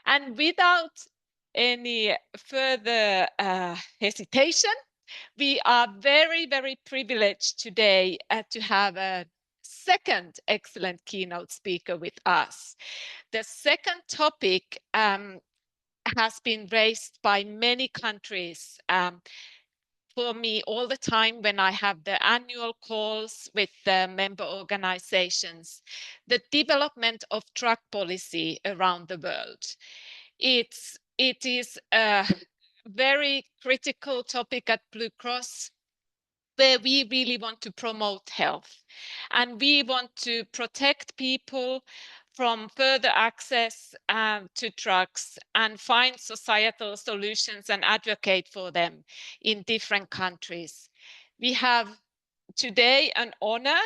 And without any further hesitation, we are very, very privileged today to have a second excellent keynote speaker with us. The second topic has been raised by many countries for me all the time when I have the annual calls with the member organizations, the development of drug policy around the world. It is a very critical topic at Blue Cross, where we really want to promote health and we want to protect people from further access to drugs and find societal solutions and advocate for them in different countries. We have today an honor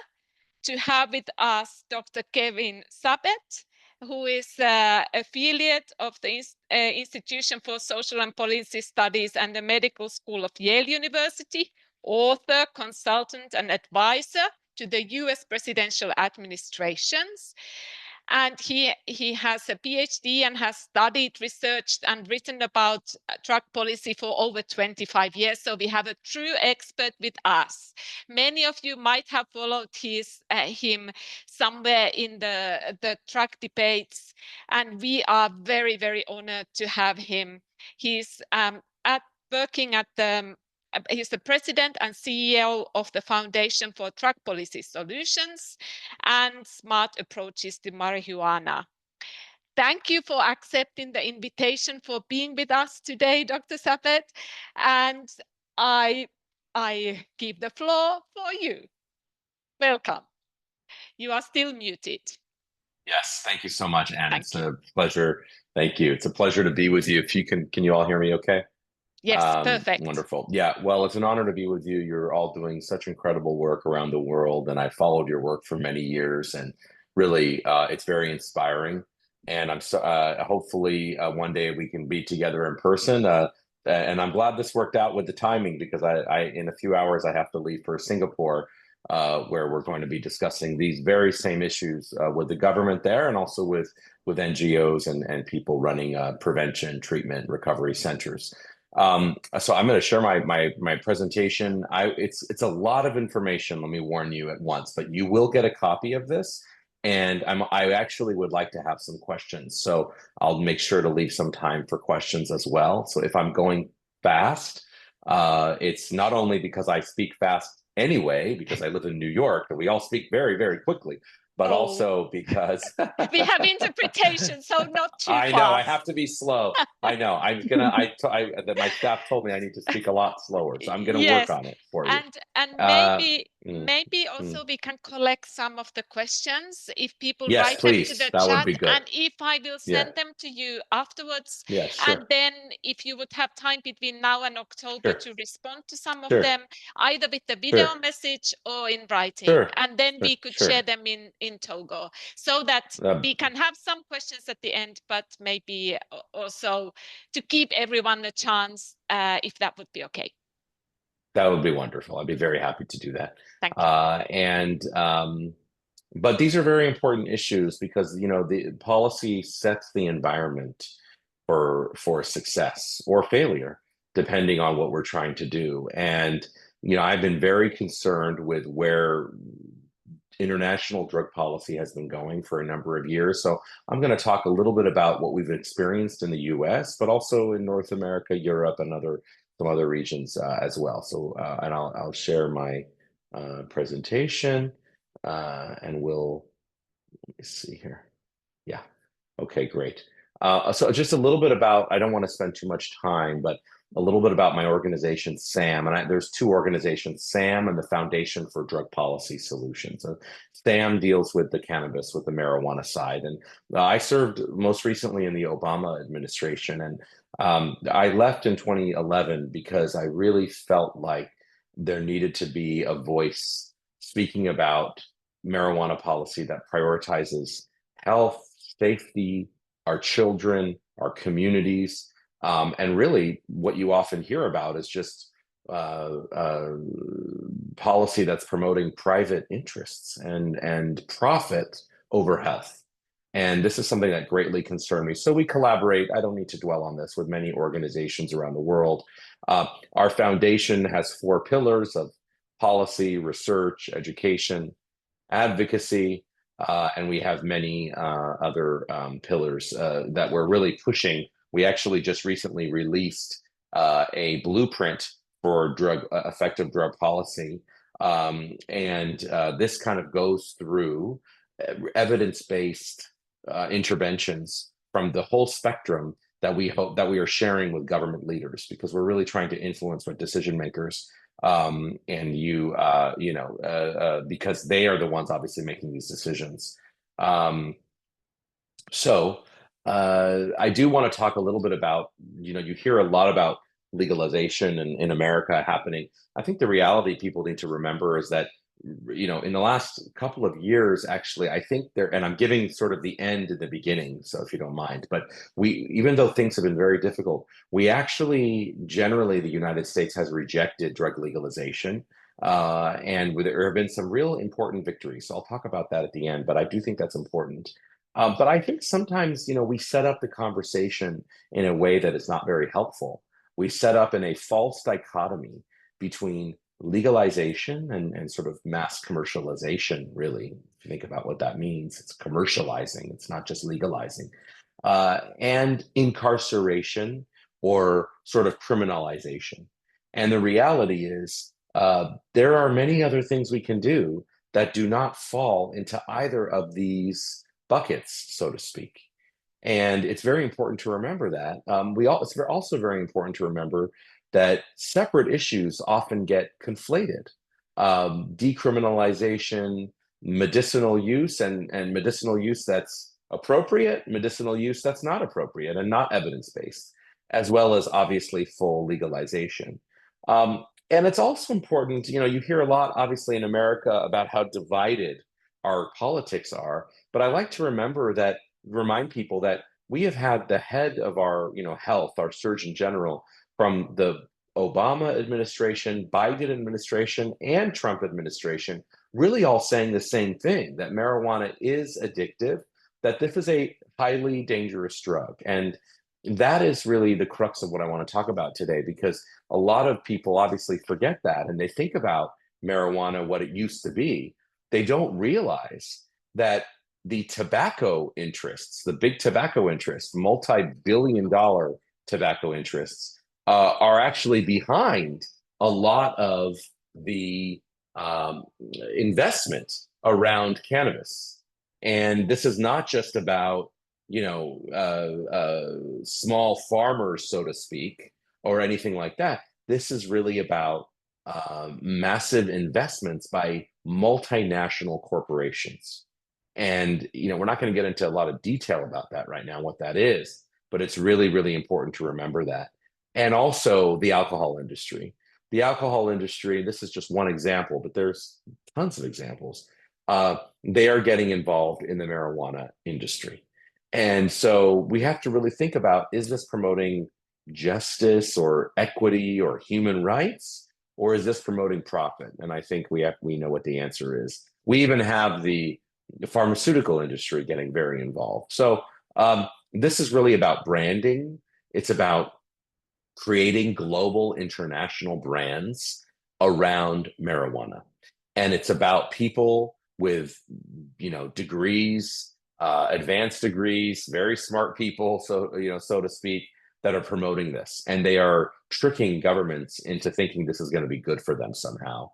to have with us Dr. Kevin Sabet, who is affiliate of the Institution for Social and Policy Studies and the Medical School of Yale University, author, consultant, and advisor to the US presidential administrations. And he has a PhD and has studied, researched, and written about drug policy for over 25 years. So we have a true expert with us. Many of you might have followed him somewhere in the drug debates, and we are very, very honored to have him. He's working at the He's the president and CEO of the Foundation for Drug Policy Solutions and Smart Approaches to Marijuana. Thank you for accepting the invitation for being with us today, Dr. Sabet. And I give the floor for you. Welcome. You are still muted. Yes, thank you so much, Anne. It's a pleasure. Thank you. It's a pleasure to be with you. If you can you all hear me okay? Yes, perfect. Wonderful. Yeah, well, it's an honor to be with you. You're all doing such incredible work around the world, and I followed your work for many years, and really, it's very inspiring. And I'm so hopefully one day we can be together in person. And I'm glad this worked out with the timing because I in a few hours I have to leave for Singapore, where we're going to be discussing these very same issues with the government there, and also with NGOs and people running prevention, treatment, recovery centers. So I'm going to share my presentation. It's a lot of information. Let me warn you at once, but you will get a copy of this, and I actually would like to have some questions. So I'll make sure to leave some time for questions as well. So if I'm going fast, it's not only because I speak fast anyway, because I live in New York and we all speak very, very quickly, but also because we have interpretation, so not too fast. I know I have to be slow. I know my staff told me I need to speak a lot slower, so I'm going to work on it for you. And maybe also we can collect some of the questions if people write them to the that chat, would be good. and if I will send them to you afterwards. Yeah, sure. And then if you would have time between now and October to respond to some of them, either with the video message or in writing, and then we could share them in Togo, so that we can have some questions at the end, but maybe also to give everyone a chance, if that would be okay. That would be wonderful. I'd be very happy to do that. Thank you. But these are very important issues because, you know, the policy sets the environment for success or failure, depending on what we're trying to do. And, you know, I've been very concerned with where international drug policy has been going for a number of years. So I'm going to talk a little bit about what we've experienced in the US, but also in North America, Europe, and some other regions as well. So, and I'll share my presentation and let me see here. Yeah. Okay, great. So just a little bit about, I don't want to spend too much time, but a little bit about my organization, SAM. And there's two organizations, SAM and the Foundation for Drug Policy Solutions. SAM deals with the cannabis, with the marijuana side. And I served most recently in the Obama administration. And I left in 2011 because I really felt like there needed to be a voice speaking about marijuana policy that prioritizes health, safety, our children, our communities. And really, what you often hear about is just policy that's promoting private interests and profit over health. And this is something that greatly concerned me. So we collaborate, I don't need to dwell on this, with many organizations around the world. Our foundation has four pillars of policy, research, education, advocacy, and we have many other pillars that we're really pushing. We actually just recently released a blueprint for drug effective drug policy, and this kind of goes through evidence-based interventions from the whole spectrum that we hope that we are sharing with government leaders, because we're really trying to influence what decision makers and because they are the ones obviously making these decisions. Um, so I do want to talk a little bit about, you hear a lot about legalization in America happening. I think the reality people need to remember is that, in the last couple of years, actually, I think there, and I'm giving sort of the end and the beginning, so if you don't mind, but even though things have been very difficult, we actually, generally, the United States has rejected drug legalization. And there have been some real important victories. So I'll talk about that at the end, but I do think that's important. But I think sometimes, we set up the conversation in a way that is not very helpful. We set up in a false dichotomy between legalization and sort of mass commercialization, really. If you think about what that means, it's commercializing, it's not just legalizing, and incarceration or sort of criminalization. And the reality is, there are many other things we can do that do not fall into either of these buckets, so to speak. And it's very important to remember that. It's also very important to remember that separate issues often get conflated. Decriminalization, medicinal use, and medicinal use that's appropriate, medicinal use that's not appropriate and not evidence-based, as well as obviously full legalization. And it's also important, you hear a lot, obviously, in America about how divided our politics are. But I like to remind people that we have had the head of our, health, our Surgeon General, from the Obama administration, Biden administration, and Trump administration, really all saying the same thing, that marijuana is addictive, that this is a highly dangerous drug. And that is really the crux of what I want to talk about today, because a lot of people obviously forget that and they think about marijuana, what it used to be. They don't realize that the tobacco interests, the big tobacco interests, multi-billion dollar tobacco interests, are actually behind a lot of the investment around cannabis. And this is not just about, small farmers, so to speak, or anything like that. This is really about massive investments by multinational corporations. And, we're not going to get into a lot of detail about that right now, what that is, but it's really, really important to remember that. And also the alcohol industry. The alcohol industry, this is just one example, but there's tons of examples. They are getting involved in the marijuana industry. And so we have to really think about, is this promoting justice or equity or human rights? Or is this promoting profit? And I think we know what the answer is. We even have the pharmaceutical industry getting very involved. So this is really about branding. It's about creating global international brands around marijuana. And it's about people with, degrees, advanced degrees, very smart people, so to speak, that are promoting this. And they are tricking governments into thinking this is going to be good for them somehow.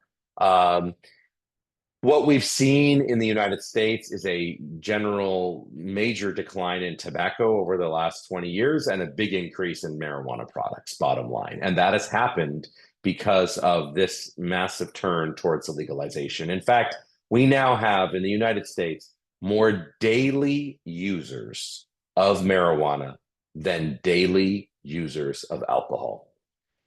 What we've seen in the United States is a general major decline in tobacco over the last 20 years and a big increase in marijuana products, bottom line. And that has happened because of this massive turn towards the legalization. In fact, we now have in the United States more daily users of marijuana than daily users of alcohol.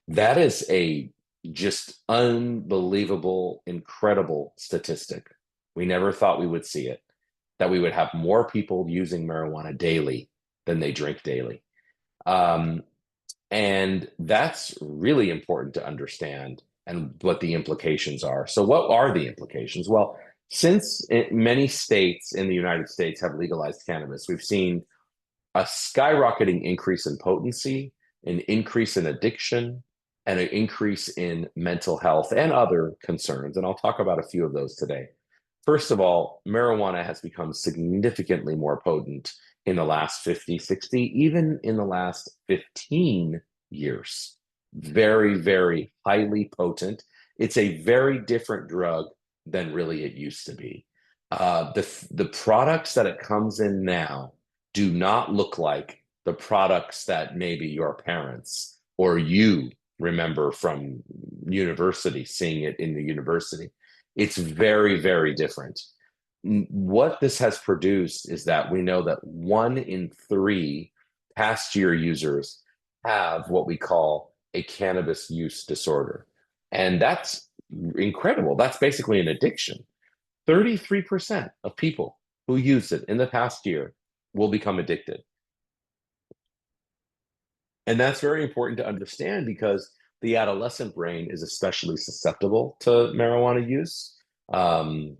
That is a just unbelievable, incredible statistic. We never thought we would see it, that we would have more people using marijuana daily than they drink daily. And that's really important to understand and what the implications are. So, what are the implications? Well, Since many states in the United States have legalized cannabis, we've seen a skyrocketing increase in potency, an increase in addiction, and an increase in mental health and other concerns. And I'll talk about a few of those today. First of all, marijuana has become significantly more potent in the last 50, 60, even in the last 15 years. Very, very highly potent. It's a very different drug than really it used to be. The products that it comes in now do not look like the products that maybe your parents or you remember from university, seeing it in the university. It's very, very different. What this has produced is that we know that 1 in 3 past year users have what we call a cannabis use disorder. And that's incredible. That's basically an addiction. 33% of people who used it in the past year will become addicted. And that's very important to understand because the adolescent brain is especially susceptible to marijuana use. Um,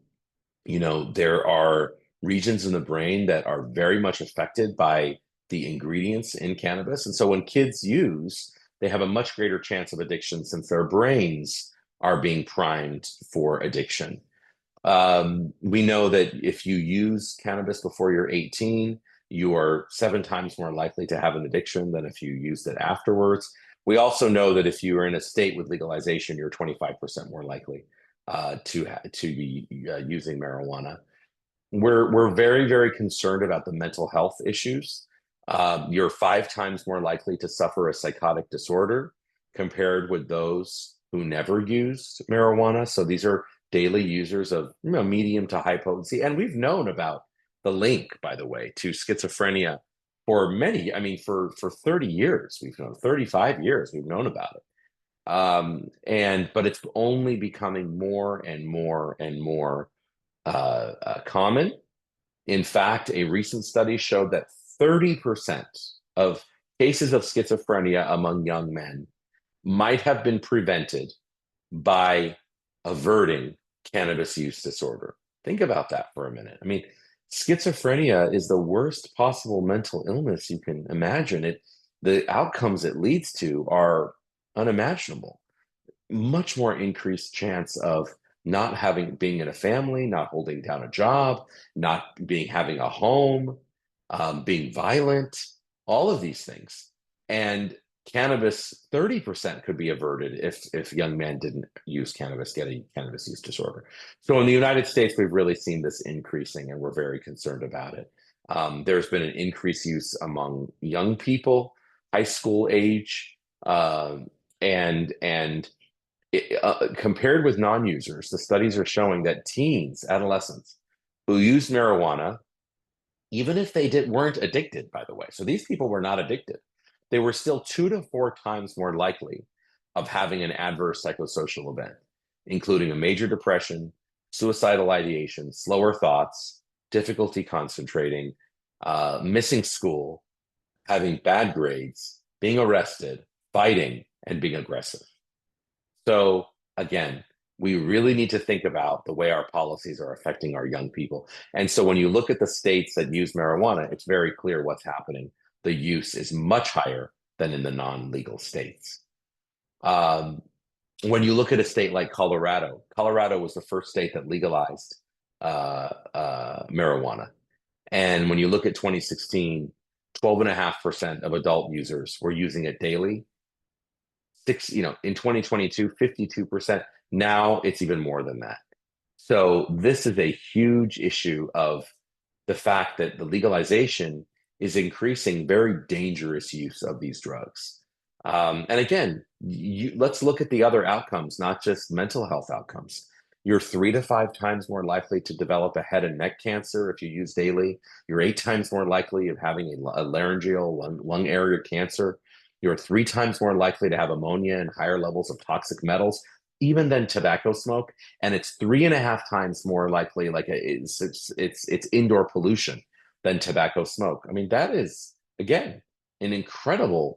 there are regions in the brain that are very much affected by the ingredients in cannabis. And so when kids use, they have a much greater chance of addiction since their brains are being primed for addiction. We know that if you use cannabis before you're 18, you are 7 times more likely to have an addiction than if you used it afterwards. We also know that if you are in a state with legalization, you're 25% more likely to be using marijuana. We're very, very concerned about the mental health issues. You're 5 times more likely to suffer a psychotic disorder compared with those who never used marijuana. So these are daily users of medium to high potency. And we've known about the link, by the way, to schizophrenia for many, I mean, for 30 years, we've known 35 years, we've known about it. But it's only becoming more and more and more common. In fact, a recent study showed that 30% of cases of schizophrenia among young men might have been prevented by averting cannabis use disorder. Think about that for a minute. I mean, schizophrenia is the worst possible mental illness you can imagine. The outcomes it leads to are unimaginable. Much more increased chance of not being in a family, not holding down a job, not having a home, being violent, all of these things. And cannabis, 30% could be averted if young men didn't use cannabis, get a cannabis use disorder. So in the United States, we've really seen this increasing, and we're very concerned about it. There's been an increased use among young people, high school age, and compared with non-users, the studies are showing that teens, adolescents who use marijuana, even if weren't addicted, by the way, so these people were not addicted, they were still 2 to 4 times more likely of having an adverse psychosocial event, including a major depression, suicidal ideation, slower thoughts, difficulty concentrating, missing school, having bad grades, being arrested, fighting, and being aggressive. So again, we really need to think about the way our policies are affecting our young people. And so when you look at the states that use marijuana, it's very clear what's happening. The use is much higher than in the non-legal states. When you look at a state like Colorado, Colorado was the first state that legalized marijuana. And when you look at 2016, 12.5% of adult users were using it daily. In 2022, 52%. Now it's even more than that. So this is a huge issue of the fact that the legalization is increasing very dangerous use of these drugs. And again, let's look at the other outcomes, not just mental health outcomes. You're 3 to 5 times more likely to develop a head and neck cancer if you use daily. You're 8 times more likely of having a laryngeal lung area cancer. You're 3 times more likely to have ammonia and higher levels of toxic metals, even than tobacco smoke. And it's 3.5 times more likely, like it's indoor pollution than tobacco smoke. I mean, that is again an incredible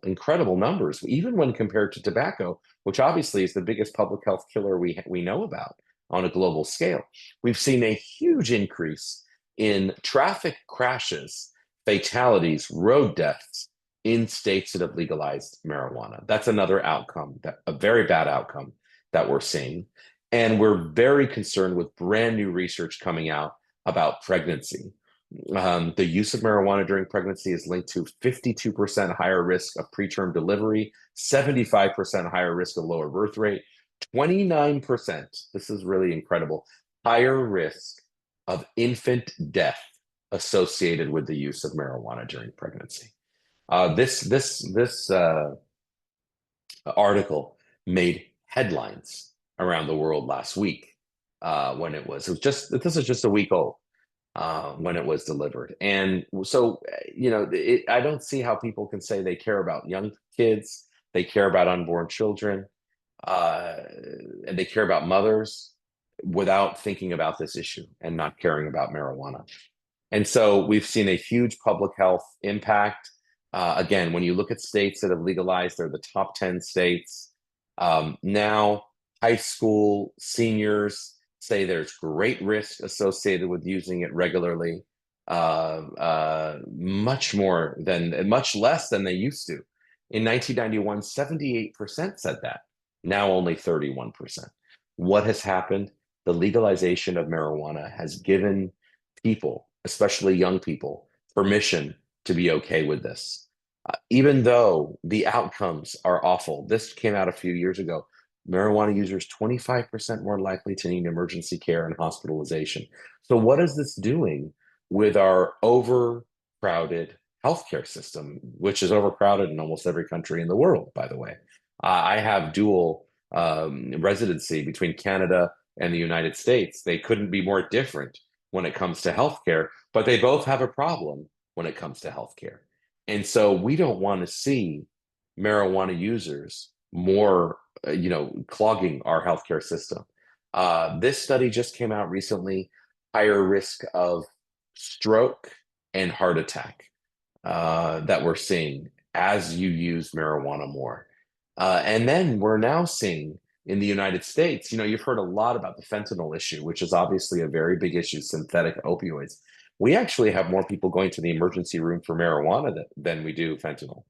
numbers, even when compared to tobacco, which obviously is the biggest public health killer we know about. on a global scale. We've seen a huge increase in traffic crashes, fatalities, road deaths in states that have legalized marijuana. That's another outcome, a very bad outcome that we're seeing. And we're very concerned with brand new research coming out about pregnancy. The use of marijuana during pregnancy is linked to 52% higher risk of preterm delivery, 75% higher risk of lower birth rate, 29%, this is really incredible, higher risk of infant death associated with the use of marijuana during pregnancy. This article made headlines around the world last week when it was just this is just a week old when it was delivered. And so, I don't see how people can say they care about young kids, they care about unborn children, uh, and they care about mothers without thinking about this issue and not caring about marijuana. And so we've seen a huge public health impact. Again, when you look at states that have legalized, they're the top 10 states. Now, high school seniors say there's great risk associated with using it regularly, much less than they used to. In 1991, 78% said that. Now only 31%. What has happened? The legalization of marijuana has given people, especially young people, permission to be okay with this. Even though the outcomes are awful, this came out a few years ago. Marijuana users 25% more likely to need emergency care and hospitalization. So, what is this doing with our overcrowded healthcare system, which is overcrowded in almost every country in the world, by the way? I have dual residency between Canada and the United States. They couldn't be more different when it comes to healthcare, but they both have a problem when it comes to healthcare. And so we don't want to see marijuana users more, clogging our healthcare system. This study just came out recently, higher risk of stroke and heart attack that we're seeing as you use marijuana more. And then we're now seeing in the United States, you've heard a lot about the fentanyl issue, which is obviously a very big issue, synthetic opioids. We actually have more people going to the emergency room for marijuana than we do fentanyl.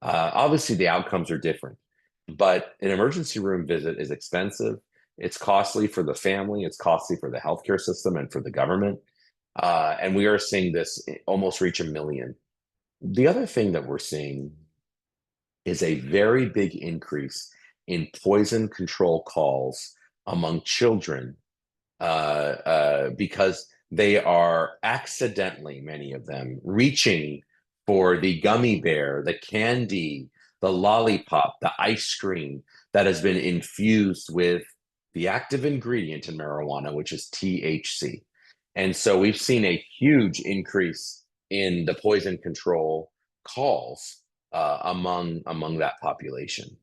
Obviously, the outcomes are different, but an emergency room visit is expensive. It's costly for the family, it's costly for the healthcare system and for the government. And we are seeing this almost reach 1 million. The other thing that we're seeing is a very big increase in poison control calls among children because they are accidentally, many of them, reaching for the gummy bear, the candy, the lollipop, the ice cream that has been infused with the active ingredient in marijuana, which is THC. And so we've seen a huge increase in the poison control calls among that population.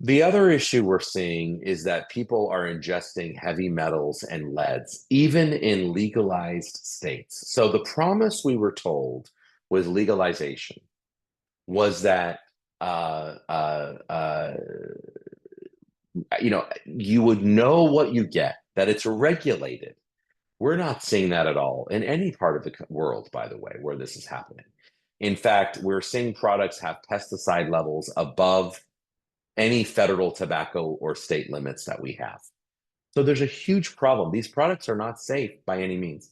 The other issue we're seeing is that people are ingesting heavy metals and leads, even in legalized states. So the promise we were told with legalization was that you would know what you get, that it's regulated. We're not seeing that at all in any part of the world, by the way, where this is happening. In fact, we're seeing products have pesticide levels above any federal tobacco or state limits that we have. So there's a huge problem. These products are not safe by any means.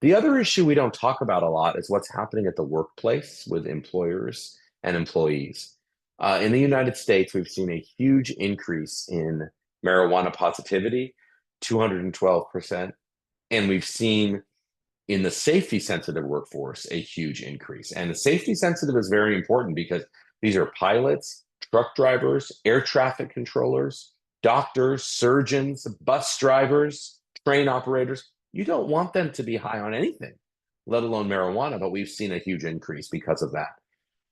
The other issue we don't talk about a lot is what's happening at the workplace with employers and employees. In the United States, we've seen a huge increase in marijuana positivity, 212%. And we've seen in the safety sensitive workforce a huge increase. And the safety sensitive is very important because these are pilots, truck drivers, air traffic controllers, doctors, surgeons, bus drivers, train operators. You don't want them to be high on anything, let alone marijuana, but we've seen a huge increase because of that.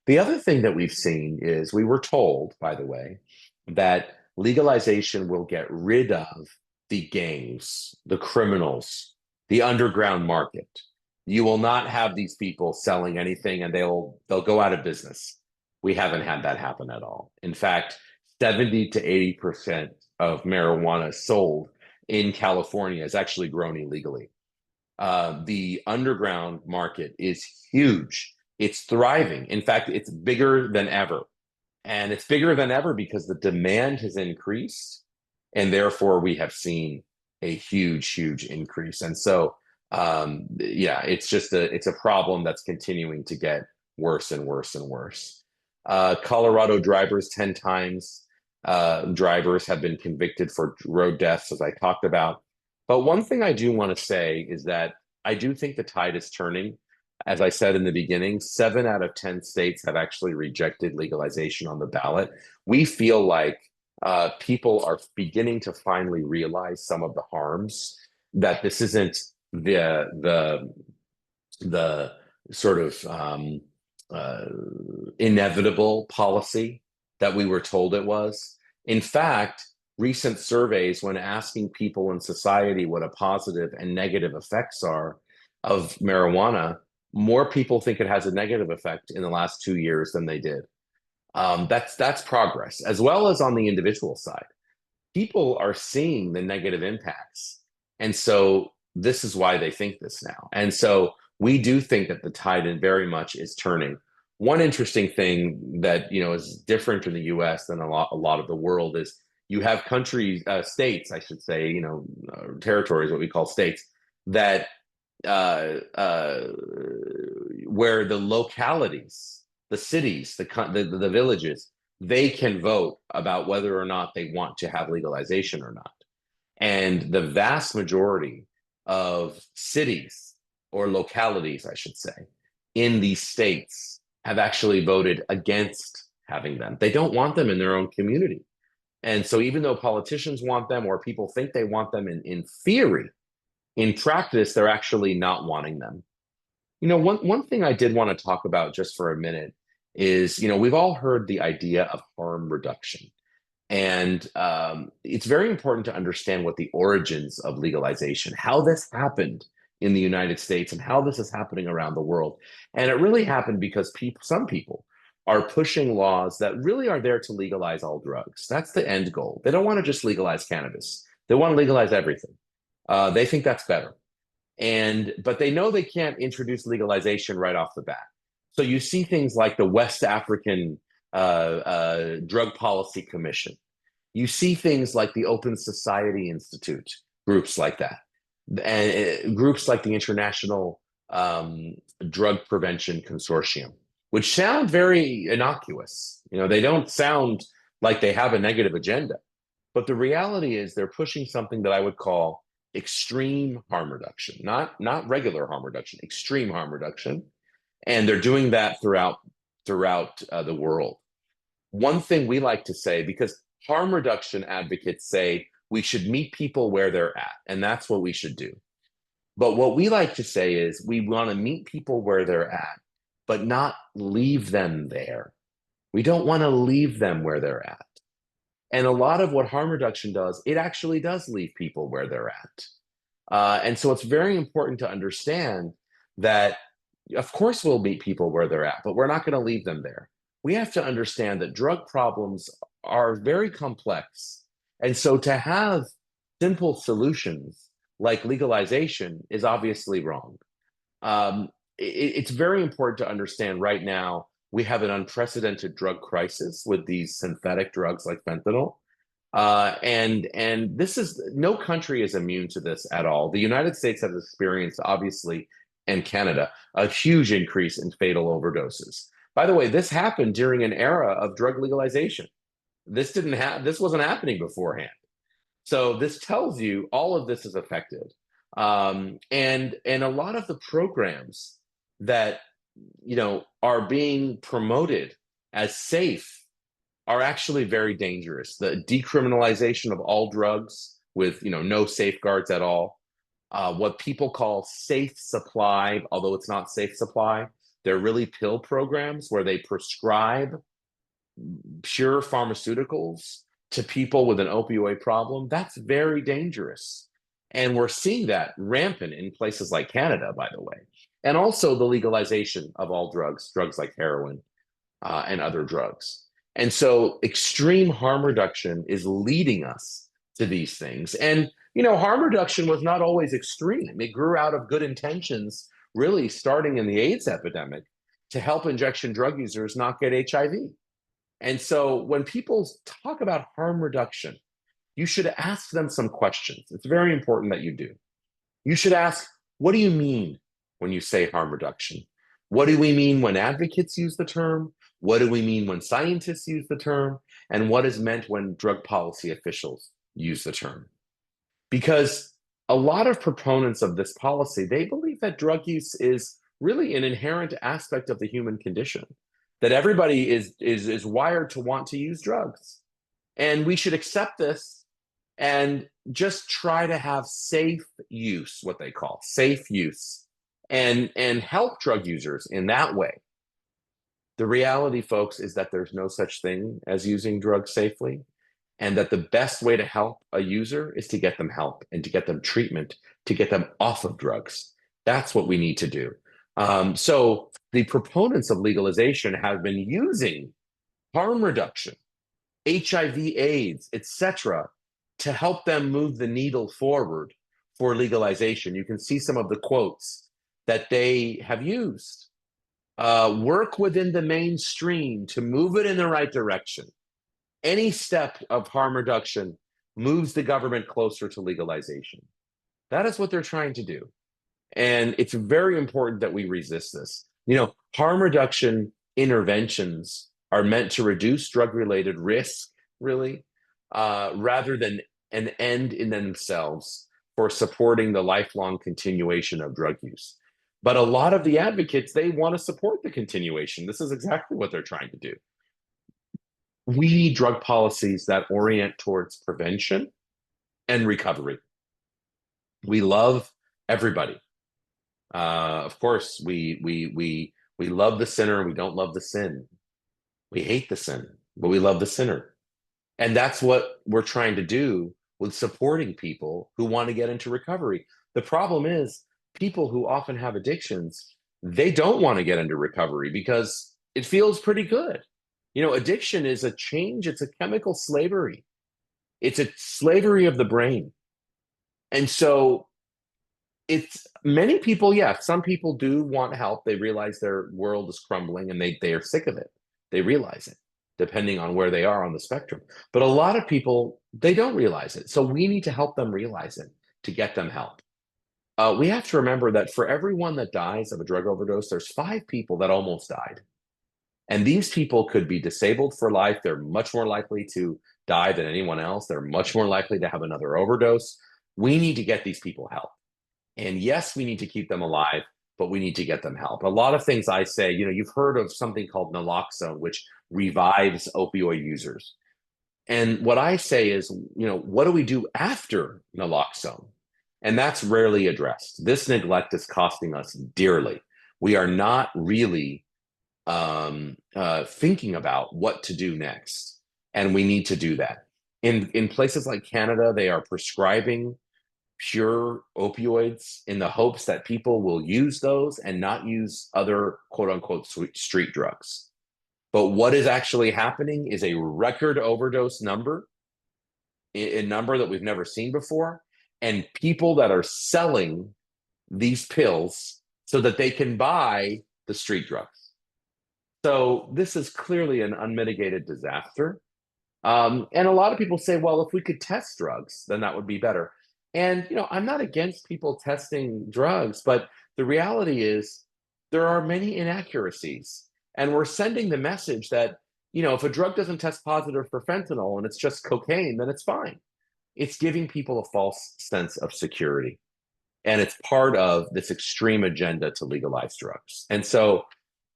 The other thing that we've seen is we were told, by the way, that legalization will get rid of the gangs, the criminals, the underground market. You will not have these people selling anything and they'll go out of business. We haven't had that happen at all. In fact, 70 to 80% of marijuana sold in California is actually grown illegally. The underground market is huge. It's thriving. In fact, it's bigger than ever. And it's bigger than ever because the demand has increased. And therefore, we have seen a huge, huge increase. And so, yeah, it's a problem that's continuing to get worse and worse and worse. Colorado drivers, 10 times drivers have been convicted for road deaths, as I talked about. But one thing I do want to say is that I do think the tide is turning. As I said in the beginning, 7 out of 10 states have actually rejected legalization on the ballot. We feel like people are beginning to finally realize some of the harms, that this isn't the sort of uh, inevitable policy that we were told it was. In fact, recent surveys, when asking people in society what a positive and negative effects are of marijuana, more people think it has a negative effect in the last 2 years than they did. That's progress, as well as on the individual side. People are seeing the negative impacts, and so this is why they think this now. And so we do think that the tide very much is turning. One interesting thing that is different in the U.S. than a lot of the world is you have countries, states, I should say, territories, what we call states, that uh, where the localities, the cities, the villages, they can vote about whether or not they want to have legalization or not. And the vast majority of cities or localities, I should say, in these states have actually voted against having them. They don't want them in their own community. And so even though politicians want them or people think they want them in theory, in practice, they're actually not wanting them. One thing I did want to talk about just for a minute is, we've all heard the idea of harm reduction. And it's very important to understand what the origins of legalization, how this happened in the United States and how this is happening around the world. And it really happened because some people are pushing laws that really are there to legalize all drugs. That's the end goal. They don't want to just legalize cannabis. They want to legalize everything. They think that's better. But they know they can't introduce legalization right off the bat. So you see things like the West African Drug Policy Commission. You see things like the Open Society Institute, groups like that, and groups like the International Drug Prevention Consortium, which sound very innocuous. They don't sound like they have a negative agenda, but the reality is they're pushing something that I would call extreme harm reduction, not regular harm reduction, extreme harm reduction, and they're doing that throughout the world. One thing we like to say, because harm reduction advocates say we should meet people where they're at, and that's what we should do. But what we like to say is we want to meet people where they're at, but not leave them there. We don't want to leave them where they're at. And a lot of what harm reduction does, it actually does leave people where they're at. And so it's very important to understand that, of course, we'll meet people where they're at, but we're not going to leave them there. We have to understand that drug problems are very complex. And so to have simple solutions like legalization is obviously wrong. It's very important to understand right now we have an unprecedented drug crisis with these synthetic drugs like fentanyl. And this is no country is immune to this at all. The United States has experienced, obviously, and Canada, a huge increase in fatal overdoses. By the way, this happened during an era of drug legalization. This wasn't happening beforehand. So this tells you all of this is affected. And a lot of the programs that are being promoted as safe are actually very dangerous. The decriminalization of all drugs with no safeguards at all. What people call safe supply, although it's not safe supply, they're really pill programs where they prescribe pure pharmaceuticals to people with an opioid problem. That's very dangerous. And we're seeing that rampant in places like Canada, by the way. And also the legalization of all drugs like heroin and other drugs. And so extreme harm reduction is leading us to these things. And, harm reduction was not always extreme. It grew out of good intentions, really starting in the AIDS epidemic to help injection drug users not get HIV. And so when people talk about harm reduction, you should ask them some questions. It's very important that you do. You should ask, what do you mean when you say harm reduction? What do we mean when advocates use the term? What do we mean when scientists use the term? And what is meant when drug policy officials use the term? Because a lot of proponents of this policy, they believe that drug use is really an inherent aspect of the human condition, that everybody is wired to want to use drugs. And we should accept this and just try to have safe use, what they call safe use, and help drug users in that way. The reality, folks, is that there's no such thing as using drugs safely, and that the best way to help a user is to get them help and to get them treatment, to get them off of drugs. That's what we need to do. So the proponents of legalization have been using harm reduction, HIV, AIDS, etc., to help them move the needle forward for legalization. You can see some of the quotes that they have used. Work within the mainstream to move it in the right direction. Any step of harm reduction moves the government closer to legalization. That is what they're trying to do. And it's very important that we resist this. Harm reduction interventions are meant to reduce drug related risk, really, rather than an end in themselves for supporting the lifelong continuation of drug use. But a lot of the advocates, they want to support the continuation. This is exactly what they're trying to do. We need drug policies that orient towards prevention and recovery. We love everybody. Of course, we love the sinner. We don't love the sin. We hate the sin, but we love the sinner. And that's what we're trying to do with supporting people who want to get into recovery. The problem is people who often have addictions, they don't want to get into recovery because it feels pretty good. Addiction is a change, it's a chemical slavery. It's a slavery of the brain. And so it's many people, yeah, some people do want help. They realize their world is crumbling and they are sick of it. They realize it, depending on where they are on the spectrum. But a lot of people, they don't realize it. So we need to help them realize it to get them help. We have to remember that for everyone that dies of a drug overdose, there's 5 people that almost died. And these people could be disabled for life. They're much more likely to die than anyone else. They're much more likely to have another overdose. We need to get these people help. And yes, we need to keep them alive, but we need to get them help. A lot of things I say, you've heard of something called naloxone, which revives opioid users. And what I say is, what do we do after naloxone? And that's rarely addressed. This neglect is costing us dearly. We are not really thinking about what to do next. And we need to do that. In places like Canada, they are prescribing pure opioids in the hopes that people will use those and not use other quote unquote street drugs. But what is actually happening is a record overdose number, a number that we've never seen before, and people that are selling these pills so that they can buy the street drugs. So this is clearly an unmitigated disaster. And a lot of people say, well, if we could test drugs, then that would be better. And, I'm not against people testing drugs, but the reality is there are many inaccuracies. And we're sending the message that, if a drug doesn't test positive for fentanyl and it's just cocaine, then it's fine. It's giving people a false sense of security. And it's part of this extreme agenda to legalize drugs. And so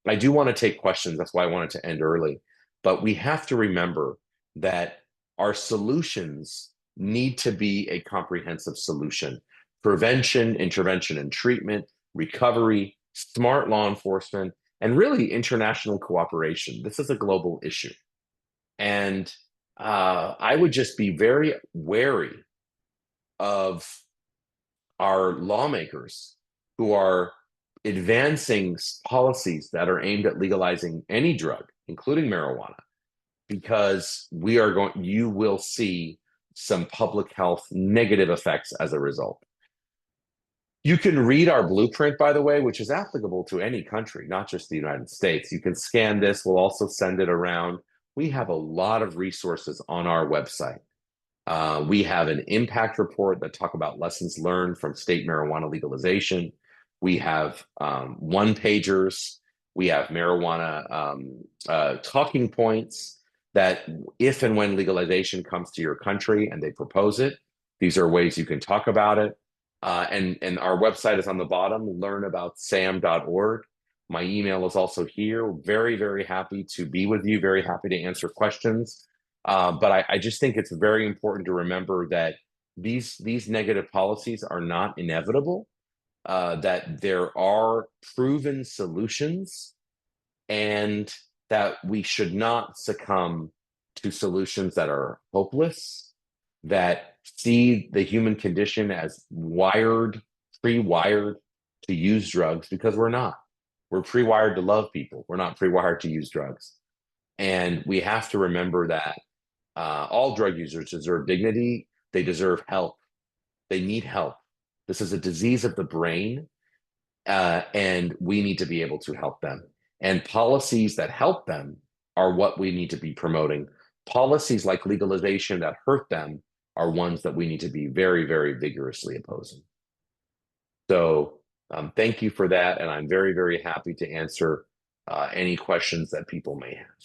I do want to take questions. That's why I wanted to end early. But we have to remember that our solutions need to be a comprehensive solution. Prevention, intervention, and treatment, recovery, smart law enforcement, and really international cooperation. This is a global issue. And I would just be very wary of our lawmakers who are advancing policies that are aimed at legalizing any drug, including marijuana, because you will see some public health negative effects as a result. You can read our blueprint, by the way, which is applicable to any country, not just the United States. You can scan this. We'll also send it around. We have a lot of resources on our website. We have an impact report that talk about lessons learned from state marijuana legalization. We have one pagers. We have marijuana talking points that if and when legalization comes to your country and they propose it, these are ways you can talk about it. And our website is on the bottom, learnaboutsam.org. My email is also here. Very, very happy to be with you, very happy to answer questions. But I just think it's very important to remember that these negative policies are not inevitable, that there are proven solutions, and that we should not succumb to solutions that are hopeless, that see the human condition as pre-wired to use drugs, because we're not. We're pre-wired to love people. We're not pre-wired to use drugs. And we have to remember that all drug users deserve dignity. They deserve help. They need help. This is a disease of the brain, and we need to be able to help them. And policies that help them are what we need to be promoting. Policies like legalization that hurt them are ones that we need to be very, very vigorously opposing. So thank you for that. And I'm very, very happy to answer any questions that people may have.